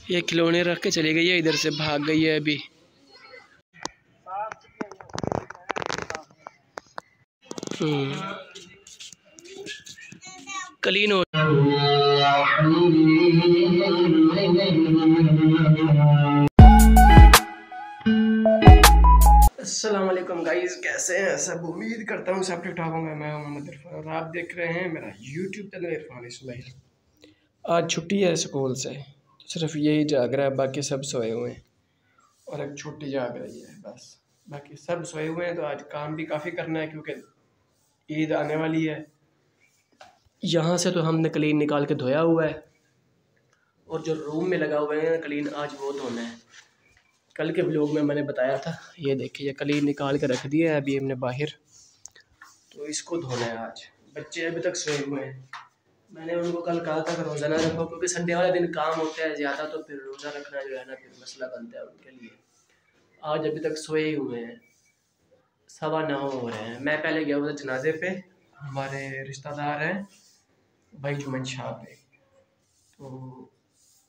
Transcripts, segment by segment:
ये खिलौने रख के चली गई है, इधर से भाग गई है अभी। क्लीन हो। अस्सलाम वालेकुम गाइस, कैसे हैं सब? उम्मीद करता हूँ सब ठीक ठाक होंगे। मैं मोहम्मद इरफान और आप देख रहे हैं मेरा यूट्यूब चैनल इरफान इस्माइल। आज छुट्टी है स्कूल से, तो सिर्फ यही जाग रहा है, बाकी सब सोए हुए हैं और एक छुट्टी जाग रही है बस। बाकी सब सोए हुए हैं, तो आज काम भी काफ़ी करना है क्योंकि ईद आने वाली है। यहाँ से तो हमने क्लीन निकाल के धोया हुआ है और जो रूम में लगा हुआ है क्लीन, आज वो धोना है। कल के ब्लॉग में मैंने बताया था, ये देखिए ये क्लीन निकाल के रख दिया है अभी हमने बाहर, तो इसको धोना है आज। बच्चे अभी तक सोए हुए हैं। मैंने उनको कल कहा था कि रोज़ा ना रखो, क्योंकि संडे वाले दिन काम होता है ज़्यादा, तो फिर रोज़ा रखना जो है ना फिर मसला बनता है उनके लिए। आज अभी तक सोए ही हुए हैं, 9:15 हो रहे हैं। मैं पहले गया हुआ था जनाजे पे, हमारे रिश्तेदार हैं भाई जुमन शाह पे, तो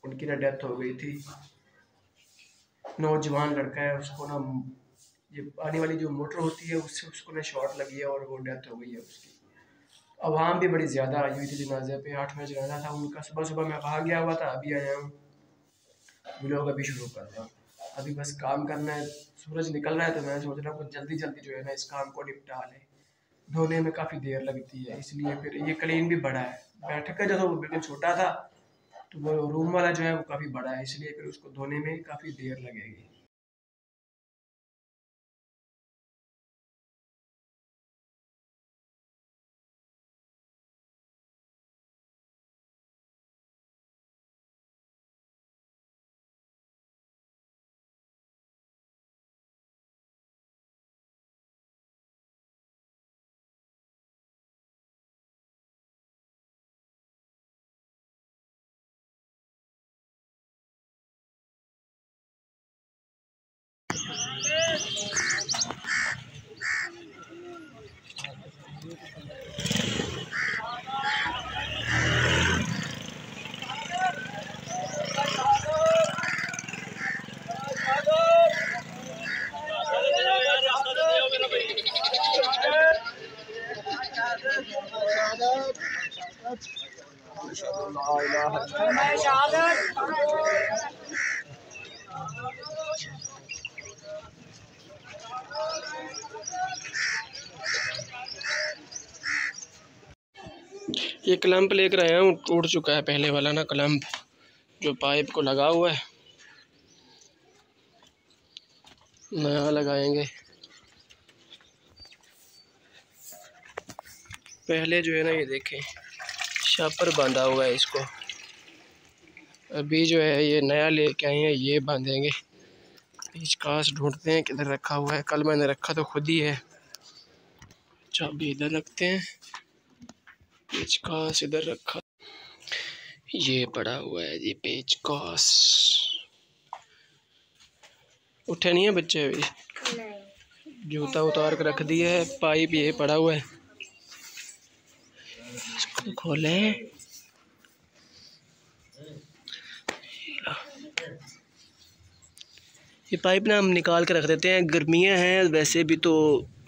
उनकी ना डेथ हो गई थी। नौजवान लड़का है, उसको ना ये पानी वाली जो मोटर होती है उससे उसको ना शॉर्ट लगी है और वो डेथ हो गई है उसकी। आवाम भी बड़ी ज़्यादा आई हुई थी जनाजे पे, 8 बजे जनाजा था उनका। सुबह सुबह मैं वहाँ गया हुआ था, अभी आया हूँ, व्लॉग अभी शुरू कर रहा हूँ। अभी बस काम करना है, सूरज निकल रहा है, तो मैं सोच रहा हूँ कुछ जल्दी जल्दी जो है ना इस काम को निपटा लें। धोने में काफ़ी देर लगती है, इसलिए फिर ये क्लीन भी बड़ा है। बैठक का जो था वो बिल्कुल छोटा था, तो वो रूम वाला जो है वो काफ़ी बड़ा है, इसलिए फिर उसको धोने में काफ़ी देर लगेगी। ये क्लैंप लेकर आया हूँ, टूट चुका है पहले वाला ना क्लैंप जो पाइप को लगा हुआ है, नया लगाएंगे। पहले जो है ना ये देखें शापर बांधा हुआ है इसको, अभी जो है ये नया लेके आए हैं, ये बांधेंगे। पेचकस ढूंढते हैं किधर रखा हुआ है, कल मैंने रखा तो खुद ही है। चाबी इधर रखते हैं, पेचकस इधर रखा, ये पड़ा हुआ है जी पेचकस। उठे नहीं है बच्चे अभी, जूता उतार कर रख दिया है। पाइप ये पड़ा हुआ है, इसको खोलें। ये पाइप ना हम निकाल के रख देते हैं, गर्मियाँ हैं वैसे भी तो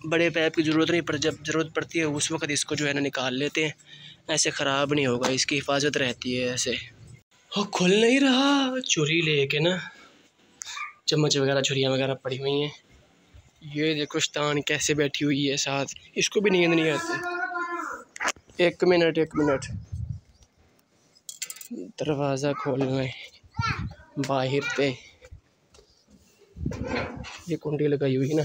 बड़े पाइप की ज़रूरत नहीं, पर जब ज़रूरत पड़ती है उस वक्त इसको जो है ना निकाल लेते हैं। ऐसे ख़राब नहीं होगा, इसकी हिफाजत रहती है। ऐसे हो खुल नहीं रहा, छुरी लेके ना, चम्मच वगैरह छुरियाँ वगैरह पड़ी हुई हैं। ये देखो शैतान कैसे बैठी हुई है साथ, इसको भी नींद नहीं आती। एक मिनट दरवाज़ा खोलना है बाहर पे, ये कुंडी लगाई हुई ना।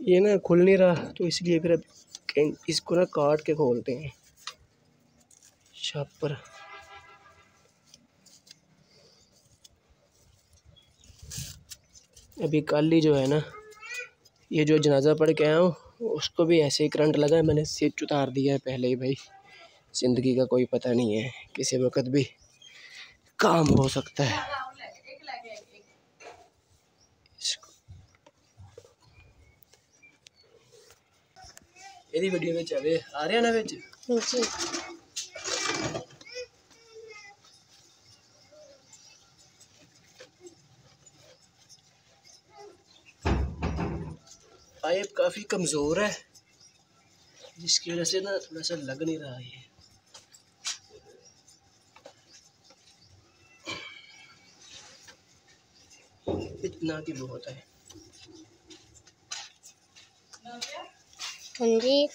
ये ना खुल नहीं रहा, तो इसलिए फिर अब इसको ना काट के खोलते हैं शापर। अभी कल ही जो है ना ये जो जनाजा पढ़ के आया हूँ, उसको भी ऐसे ही करंट लगा है, मैंने स्विच उतार दिया है पहले ही। भाई ज़िंदगी का कोई पता नहीं है, किसी वक्त भी काम हो सकता है। यदि वीडियो में चले आ रहे हैं ना बिच पाइप काफ़ी कमज़ोर है, जिसकी वजह से ना थोड़ा सा लग नहीं रहा है। इतना की बहुत है। हाँ जी।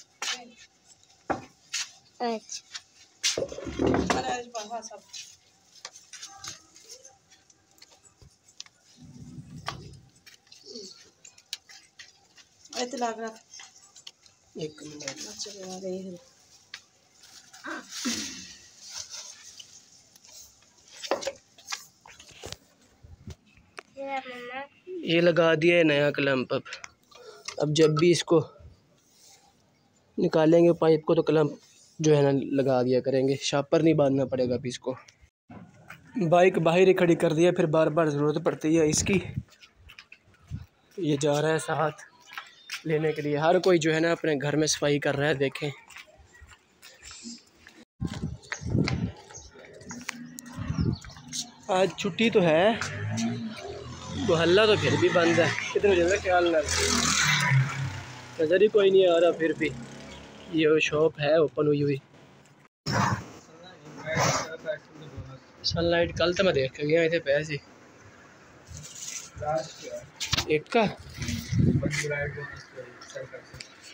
अच्छा एक मिनट ये लगा दिया है नया क्लैंप। अब जब भी इसको निकालेंगे पाइप को तो क्लैंप जो है ना लगा दिया करेंगे, शापर नहीं बांधना पड़ेगा अभी इसको। बाइक बाहर ही खड़ी कर दिया, फिर बार बार ज़रूरत पड़ती है इसकी। ये जा रहा है साथ लेने के लिए। हर कोई जो है ना अपने घर में सफाई कर रहा है, देखें। आज छुट्टी तो है, मोहल्ला तो फिर भी बंद है। कितने बजे का ख्याल नज़र ही कोई नहीं आ रहा। फिर भी ये शॉप है ओपन हुई हुई। सनलाइट कल तो मैं देख गया इतने पैसे एक का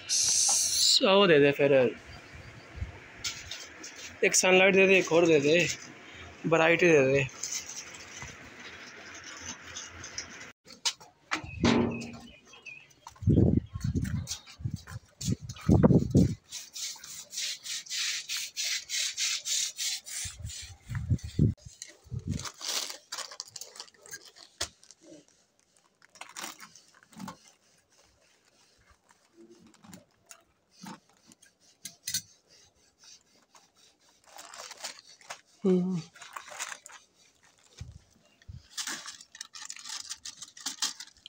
100 दे दे, फिर एक सनलाइट दे दे, एक और दे दे, वैरायटी दे दे।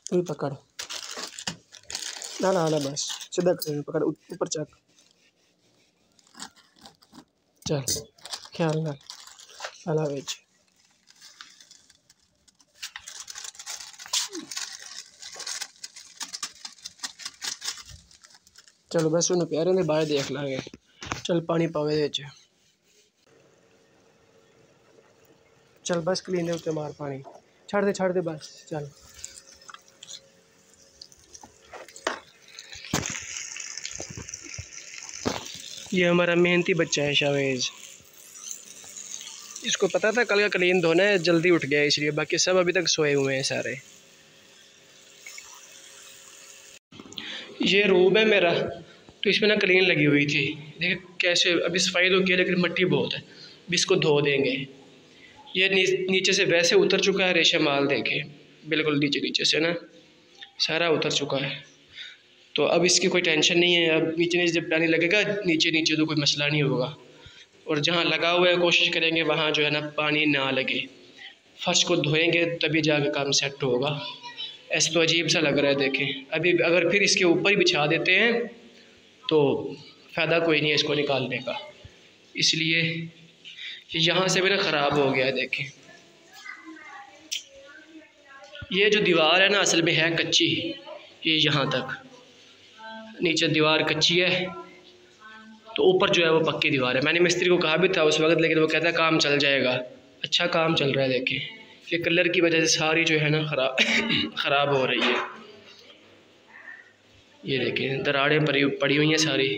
तू पकड़ ना ना ना, बस सीधा पकड़, ऊपर चक, चल ख्याल ना आला बेच। चलो बस उन्हें प्यारे ने बाहर देख लांगे। चल पानी पावे दे च, चल बस क्लीन है, मार पानी छाड़ दे बस चल। ये हमारा मेहनती बच्चा है शावेज। इसको पता था कल का क्लीन धोना है, जल्दी उठ गया इसलिए, बाकी सब अभी तक सोए हुए हैं सारे। ये रूम है मेरा, तो इसमें ना क्लीन लगी हुई थी। देखिए कैसे अभी सफाई तो की, लेकिन मिट्टी बहुत है। अभी इसको धो देंगे। ये नीचे से वैसे उतर चुका है रेशम माल, देखे बिल्कुल नीचे से ना सारा उतर चुका है। तो अब इसकी कोई टेंशन नहीं है। अब नीचे जब पानी लगेगा नीचे तो कोई मसला नहीं होगा। और जहाँ लगा हुआ है कोशिश करेंगे वहाँ जो है ना पानी ना लगे। फर्श को धोएंगे तभी जाके काम सेट होगा। ऐसे तो अजीब सा लग रहा है देखें। अभी अगर फिर इसके ऊपर ही बिछा देते हैं तो फ़ायदा कोई नहीं है इसको निकालने का। इसलिए यहाँ से भी ना ख़राब हो गया है। देखें ये जो दीवार है ना असल में है कच्ची, ये यहाँ तक नीचे दीवार कच्ची है, तो ऊपर जो है वो पक्की दीवार है। मैंने मिस्त्री को कहा भी था उस वक्त, लेकिन वो कहता है काम चल जाएगा। अच्छा काम चल रहा है। देखें ये कलर की वजह से सारी जो है ना ख़राब हो रही है। ये देखें दरारें पड़ी हुई हैं सारी।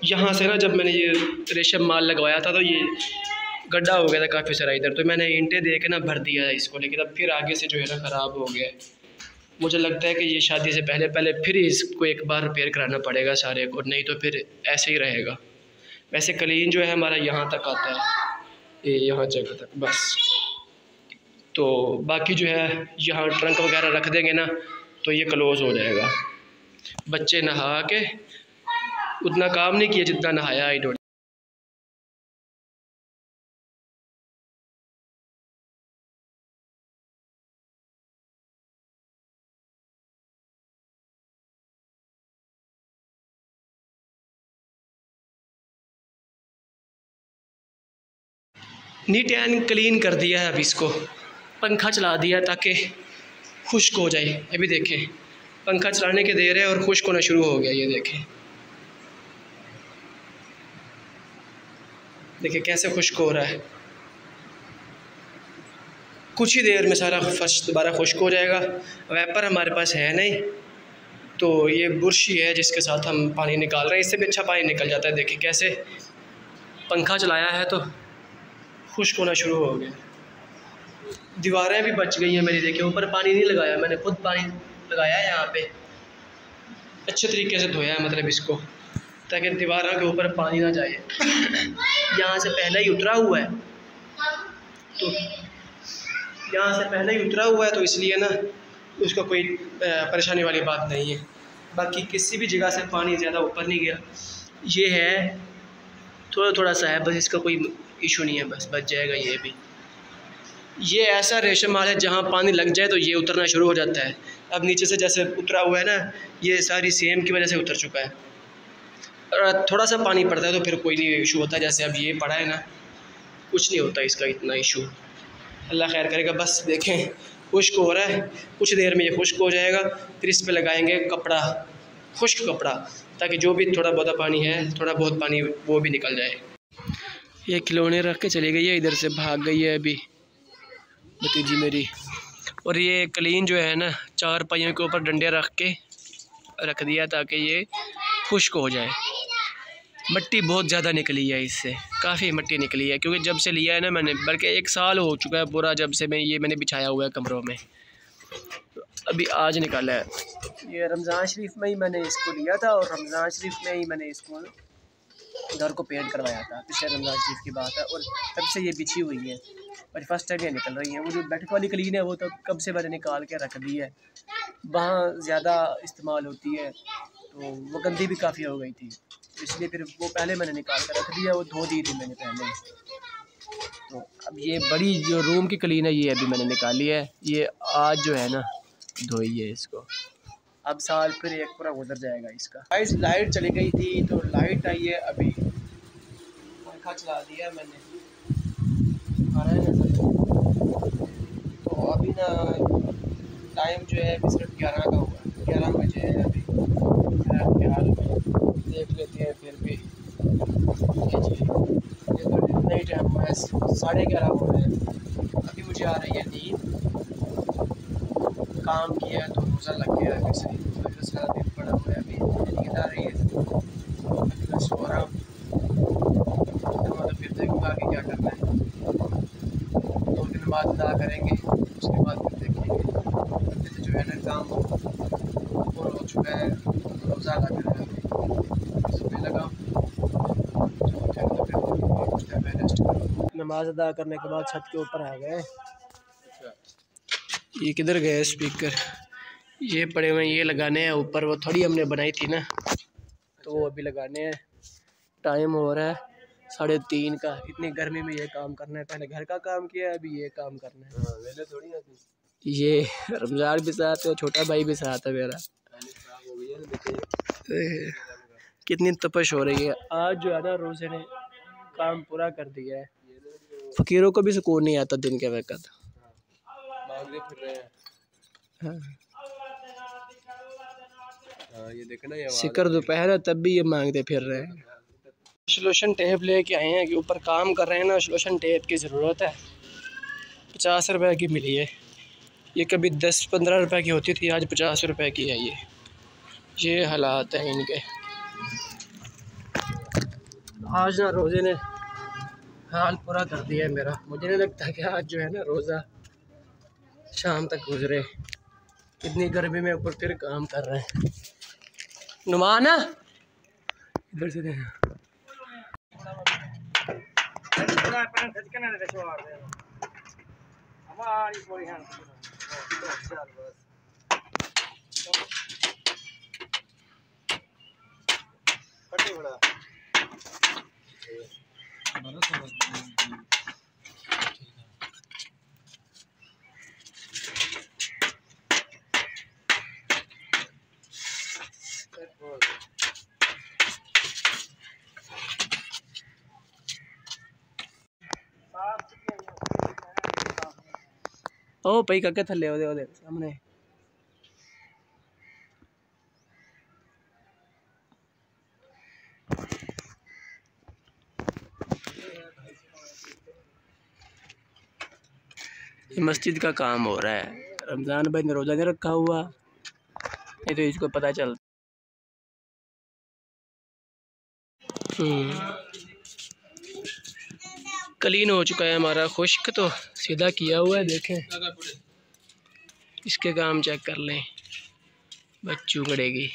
यहाँ से ना जब मैंने ये रेशम माल लगवाया था तो ये गड्ढा हो गया था काफ़ी सारा इधर, तो मैंने ईंटें दे के ना भर दिया है इसको, लेकिन अब फिर आगे से जो है ना ख़राब हो गया। मुझे लगता है कि ये शादी से पहले फिर इसको एक बार रिपेयर कराना पड़ेगा सारे को, नहीं तो फिर ऐसे ही रहेगा। वैसे क्लीन जो है हमारा यहाँ तक आता है, ये यहाँ जगह तक बस। तो बाकी जो है यहाँ ट्रंक वगैरह रख देंगे ना तो ये क्लोज़ हो जाएगा। बच्चे नहा के उतना काम नहीं किया जितना नहाया इन्होंने। नीट एंड क्लीन कर दिया है। अब इसको पंखा चला दिया ताकि खुश्क हो जाए। अभी देखें पंखा चलाने के देर है और खुश्क होना शुरू हो गया। ये देखें, देखिए कैसे खुश्क हो रहा है। कुछ ही देर में सारा फर्श दोबारा खुश्क हो जाएगा। वेपर हमारे पास है नहीं, तो ये बुरशी है जिसके साथ हम पानी निकाल रहे हैं। इससे भी अच्छा पानी निकल जाता है। देखिए कैसे पंखा चलाया है तो खुश्क होना शुरू हो गया। दीवारें भी बच गई हैं मेरी। देखिए ऊपर पानी नहीं लगाया, मैंने खुद पानी लगाया है यहाँ पे। अच्छे तरीके से धोया है मतलब इसको, ताकि दीवारों के ऊपर पानी ना जाए। यहाँ से पहले ही उतरा हुआ है, तो यहाँ से पहले ही उतरा हुआ है तो इसलिए ना उसका कोई परेशानी वाली बात नहीं है। बाकी किसी भी जगह से पानी ज़्यादा ऊपर नहीं गया। ये है थोड़ा थोड़ा सा है बस, इसका कोई इशू नहीं है, बस बच जाएगा ये भी। ये ऐसा रेशम माल है जहाँ पानी लग जाए तो ये उतरना शुरू हो जाता है। अब नीचे से जैसे उतरा हुआ है ना, ये सारी सेम की वजह से उतर चुका है। और थोड़ा सा पानी पड़ता है तो फिर कोई नहीं इशू होता। जैसे अब ये पड़ा है ना, कुछ नहीं होता इसका इतना इशू। अल्लाह खैर करेगा। बस देखें खुश्क हो रहा है, कुछ देर में ये खुश्क हो जाएगा। फिर इस पे लगाएंगे कपड़ा, खुश्क कपड़ा, ताकि जो भी थोड़ा बहुत पानी है, थोड़ा बहुत पानी वो भी निकल जाए। ये खिलौने रख के चली गई है, इधर से भाग गई है अभी भतीजी मेरी। और ये क्लीन जो है ना, 4 पहियों के ऊपर डंडे रख के रख दिया ताकि ये खुश्क हो जाए। मिट्टी बहुत ज़्यादा निकली है इससे, काफ़ी मिट्टी निकली है, क्योंकि जब से लिया है ना मैंने, बल्कि 1 साल हो चुका है पूरा जब से मैंने बिछाया हुआ है कमरों में। तो अभी आज निकाला है। ये रमज़ान शरीफ में ही मैंने इसको लिया था और रमज़ान शरीफ में ही मैंने इसको घर को पेंट करवाया था। पिछले रमज़ान शरीफ की बात है और तब से ये बिछी हुई है और फर्स्ट टाइम ये निकल रही है। वो जो बैठक वाली क्लीन है वो तो कब से मैंने निकाल के रख दी है, वहाँ ज़्यादा इस्तेमाल होती है तो वो गंदी भी काफ़ी हो गई थी, इसलिए फिर वो पहले मैंने निकाल कर रख दिया। वो धो दी थी मैंने पहले। तो अब ये बड़ी जो रूम की क्लीन है ये अभी मैंने निकाली है। ये आज जो है ना धोई है इसको। अब साल फिर एक पूरा गुजर जाएगा इसका। लाइट चली गई थी तो लाइट आई है, अभी पंखा चला दिया मैंने, आ रहा है नजर। तो अभी ना टाइम जो है सिर्फ 11 का हुआ, 11 बजे है अभी। फिलहाल देख लेते हैं फिर भी। ये जी ये तो इतना ही टाइम हुआ है, 11:30 हो रहे हैं। अभी मुझे आ रही है नींद। काम किया तो रोज़ा लग गया है वैसे, तो सारा दिन पड़ा हुआ है। अभी नींद आ रही है, अभी मैं सो रहा हूँ। तो फिर देखूँगा आगे क्या करना है। 2 दिन बाद अदा करेंगे, उसके बाद फिर देखेंगे। जैसे जो है ना काम पूरा हो चुका है, रोज़ा अदा करना है, सुबह लगा नमाज अदा करने के बाद छत के ऊपर आ गए। ये किधर गए स्पीकर? ये पड़े हुए ये लगाने हैं ऊपर, वो थोड़ी हमने बनाई थी ना, तो वो अभी लगाने हैं। टाइम हो रहा है 3:30 का। इतनी गर्मी में ये काम करना है, पहले घर का काम किया है, अभी ये काम करना है। ये रमज़ान भी साथ है, छोटा भाई भी साथ है मेरा। कितनी तपश हो रही है आज जो है ना, रोज़े ने काम पूरा कर दिया है। फ़कीरों को भी सुकून नहीं आता दिन के वक़्त। ये देखना शिकर दोपहर है तब भी ये मांगते फिर रहे हैं। सोल्यूशन टेप लेके आए हैं कि ऊपर काम कर रहे हैं ना, सोल्यूशन टेप की ज़रूरत है। 50 रुपए की मिली है। ये कभी 10-15 रुपए की होती थी, आज 50 रुपए की है। ये हालात हैं इनके। आज ना रोज़े ने हाल पूरा कर दिया है मेरा। मुझे नहीं लगता कि आज जो है ना रोज़ा शाम तक गुजरे। इतनी गर्मी में ऊपर फिर काम कर रहे हैं। नुमाना इधर से देखना। ओ पई काके थल्ले ओदे सामने मस्जिद का काम हो रहा है। रमज़ान भाई ने रोज़ा नहीं रखा हुआ, नहीं तो इसको पता चलता। क्लीन हो चुका है हमारा खुश्क, तो सीधा किया हुआ है। देखें इसके काम चेक कर लें, बच्चों करेगी।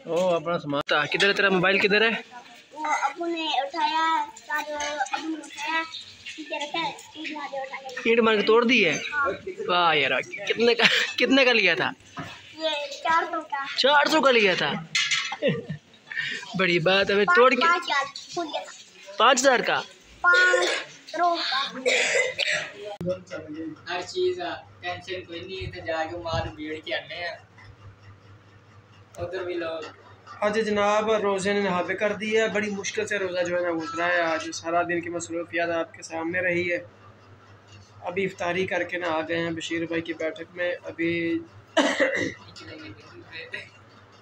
ओ अपना सामान किधर है? तेरा मोबाइल किधर है? वो अबू ने उठाया, ईंट मार के तोड़ दी है। वाह यार, कितने का लिया था? ये 400 का। 400 का लिया था। बड़ी बात है। तोड़ के 5000 का। हर चीज टेंशन कोई नहीं है, जाके मार भीड़ के आने हैं उधर भी लोग। आज जनाब रोज़े ने नहाबे कर दी है। बड़ी मुश्किल से रोज़ा जो है ना गुजरा है। आज सारा दिन की मसरूफियात आपके सामने रही है। अभी इफ्तारी करके ना आ गए हैं बशीर भाई की बैठक में। अभी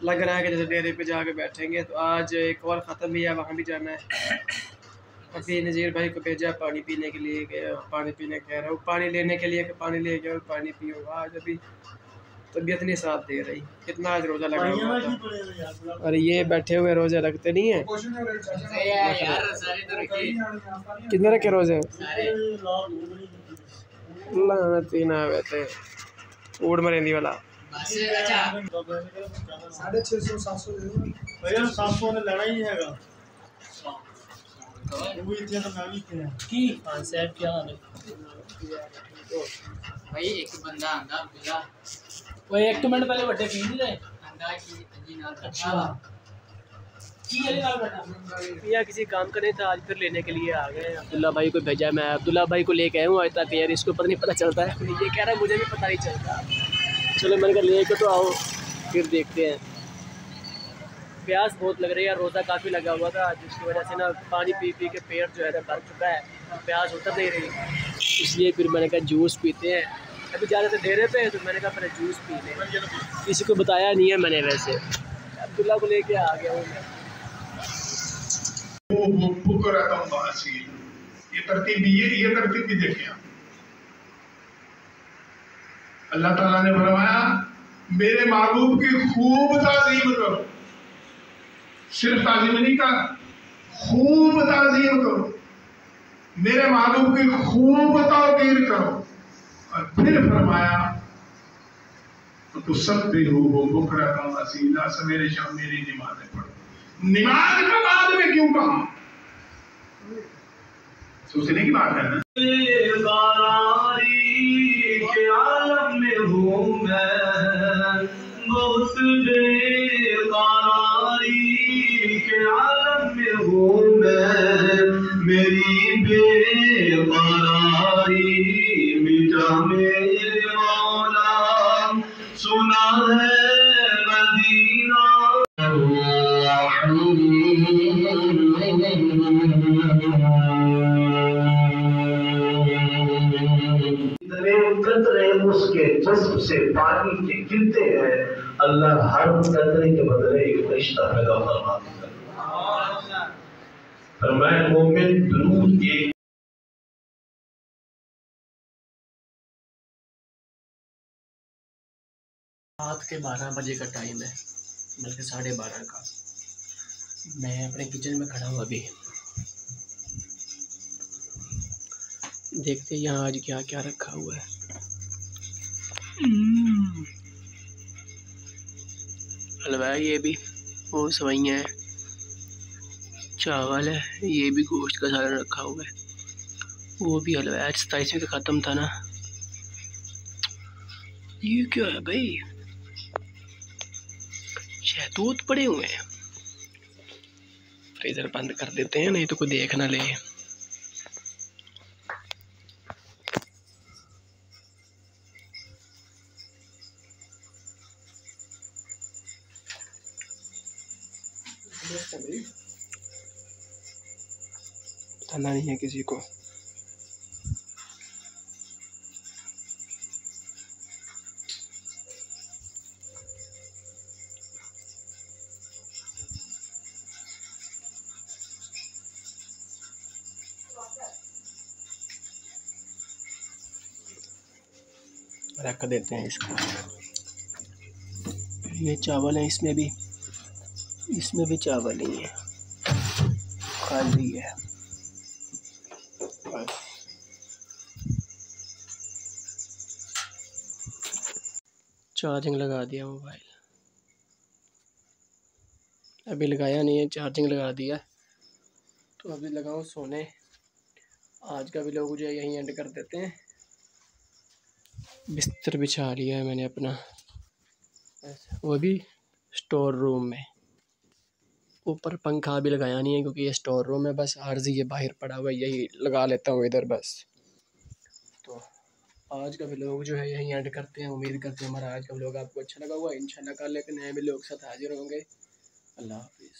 लग रहा है कि जैसे डेरे पे जाके बैठेंगे। तो आज एक और ख़त्म भी है, वहाँ भी जाना है। अभी नज़ीर भाई को भेजा पानी पीने के लिए, पानी पीने कह रहा हूँ, पानी लेने के लिए कि पानी ले गया और पानी पियो। आज अभी तबीयत नहीं साथ दे रही। कितना आज रोज़ा लगा हुआ था। और ये बैठे हुए रोज़े रखते नहीं हैं। कितने रखे रोज़े? तीन आवे थे ऊड़ मरेंदी वाला 650 700 भैया 700 ने लेना ही हैगा। वो इतने तो मैं भी थे की साहब क्या हाल है भाई? एक बंदा आंदा अब्दुल्ला, वो एक मिनट पहले बड़े पी नहीं रहे आंदा की जी नाल। अच्छा या किसी काम का नहीं था, आज फिर लेने के लिए आ गए। अब्दुल्ला भाई को भेजा, मैं अब्दुल्ला भाई को लेके आया हूँ आज तक। यार इसको पता नहीं पता चलता है, ये कह रहा है मुझे भी पता नहीं चलता। चलो मैंने कहा लेके तो आओ, फिर देखते हैं। प्यास बहुत लग रही है, रोज़ा काफ़ी लगा हुआ था, जिसकी वजह से ना पानी पी पी के पेट जो है ना भर चुका है, प्यास उतर नहीं रही। इसलिए फिर मैंने कहा जूस पीते हैं। अभी जा रहे थे डेरे पे, तो मैंने कहा पहले जूस पी लें। किसी को बताया नहीं है मैंने, वैसे अब्दुल्ला को लेके आ गया हूँ मैं। ये तरतीब भी देखें। अल्लाह ताला ने फरमाया मेरे महबूब की खूब ताज़ीम करो। सिर्फ ताज़ीम नहीं कहा, खूब ताज़ीम करो। मेरे महबूब की खूब तौकीर करो। और फिर फरमाया तो सब भी हो बुकरा का वसीला, सवेरे शाम मेरी नमाज़ें पढ़ो। नमाज का बाद में क्यों कहा? सोचने की बात है ना। के आलम में हूँ मैं, बहुत बेकरारी के आलम में हूँ मैं। मेरी बेकरारी मिटा मेरे मौला, सुना है मदीना। कतरे उसके जज्ब से पानी के गिरते हैं, अल्लाह हर कतरे के बदले एक रिश्ता पैदा फरमाता है। फरमाया मोमिन दुरूद एक रात के 12 बजे का टाइम है, बल्कि 12:30 का। मैं अपने किचन में खड़ा हूँ अभी। देखते हैं यहाँ आज क्या क्या रखा हुआ है। हलवा है ये भी, वो सवैयाँ है, चावल है, ये भी गोश्त का सालन रखा हुआ है, वो भी हलवा है। 27वीं का ख़त्म था ना। ये क्या है भाई? शहतूत पड़े हुए हैं। फ्रीजर बंद कर देते हैं, नहीं तो कोई देख ना ले। बताना नहीं है किसी को। रख देते हैं इसको। ये चावल है, इसमें भी चावल ही है, खाली है बस। चार्जिंग लगा दिया मोबाइल, अभी लगाया नहीं है, चार्जिंग लगा दिया। तो अभी लगाऊं सोने। आज का व्लॉग जो है यहीं एंड कर देते हैं। बिस्तर बिछा लिया है मैंने अपना, वो भी स्टोर रूम में। ऊपर पंखा भी लगाया नहीं है क्योंकि ये स्टोर रूम है, बस आर्जी ये बाहर पड़ा हुआ है, यही लगा लेता हूँ इधर बस। तो आज का व्लॉग जो है यहीं एंड करते हैं। उम्मीद करते हैं हमारा आज का व्लॉग आपको अच्छा लगा हुआ। इंशाल्लाह कल एक नए व्लॉग के साथ हाजिर होंगे। अल्लाह हाफिज़।